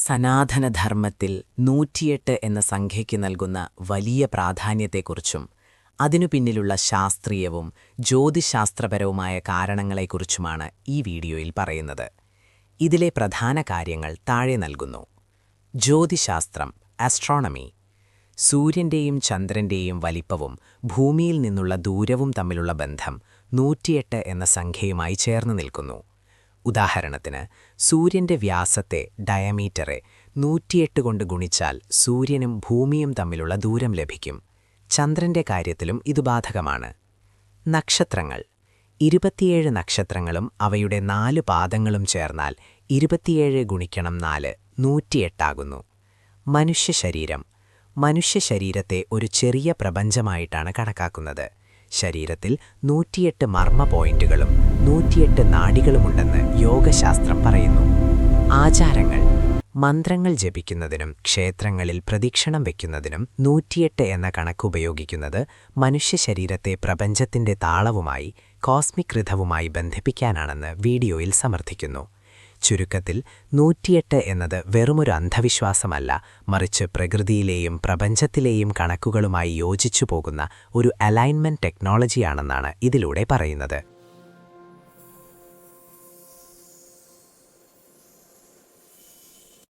സനാതനധർമ്മത്തിൽ 108 എന്ന സംഖ്യയ്ക്ക് നൽകുന്ന വലിയ പ്രാധാന്യത്തെക്കുറിച്ചും അതിനു പിന്നിലുള്ള ശാസ്ത്രീയവും ജ്യോതിശാസ്ത്രപരവുമായ കാരണങ്ങളെക്കുറിച്ചുമാണ് ഈ വീഡിയോയിൽ പറയുന്നത്. ഇതിലെ പ്രധാന കാര്യങ്ങൾ താഴെ നൽകുന്നു. ജ്യോതിശാസ്ത്രം, ആസ്ട്രോണമി. സൂര്യന്റെയും ചന്ദ്രന്റെയും വലിപ്പവും ഭൂമിയിൽ നിന്നുള്ള ദൂരവും തമ്മിലുള്ള ബന്ധം 108 എന്ന സംഖ്യയുമായി ചേർന്ന് നിൽക്കുന്നു. ഉദാഹരണത്തിന്, സൂര്യന്റെ വ്യാസത്തെ ഡയമീറ്ററെ 108 കൊണ്ട് ഗുണിച്ചാൽ സൂര്യനും ഭൂമിയും തമ്മിലുള്ള ദൂരം ലഭിക്കും. ചന്ദ്രന്റെ കാര്യത്തിലും ഇത് ബാധകമാണ്. നക്ഷത്രങ്ങൾ. 27 നക്ഷത്രങ്ങളും അവയുടെ 4 പാദങ്ങളും ചേർന്നാൽ 27 ഗുണിക്കണം 4 108 ആകുന്നു. മനുഷ്യശരീരം. മനുഷ്യശരീരത്തെ ഒരു ചെറിയ പ്രപഞ്ചമായിട്ടാണ് കണക്കാക്കുന്നത്. ശരീരത്തിൽ 108 മർമ്മ പോയിന്റുകളും 108 നാഡികളുമുണ്ടെന്ന് യോഗശാസ്ത്രം പറയുന്നു. ആചാരങ്ങൾ. മന്ത്രങ്ങൾ ജപിക്കുന്നതിനും ക്ഷേത്രങ്ങളിൽ പ്രദക്ഷിണം വയ്ക്കുന്നതിനും 108 എന്ന കണക്ക് ഉപയോഗിക്കുന്നത് മനുഷ്യശരീരത്തെ പ്രപഞ്ചത്തിന്റെ താളവുമായി, കോസ്മിക് ഋതവുമായി ബന്ധിപ്പിക്കാനാണെന്ന് വീഡിയോയിൽ സമർത്ഥിക്കുന്നു. ചുരുക്കത്തിൽ 108 എന്നത് വെറുമൊരു അന്ധവിശ്വാസമല്ല, മറിച്ച് പ്രകൃതിയിലെയും പ്രപഞ്ചത്തിലെയും കണക്കുകളുമായി യോജിച്ചു പോകുന്ന ഒരു അലൈൻമെന്റ് ടെക്നോളജിയാണെന്നാണ് ഇതിലൂടെ പറയുന്നത്.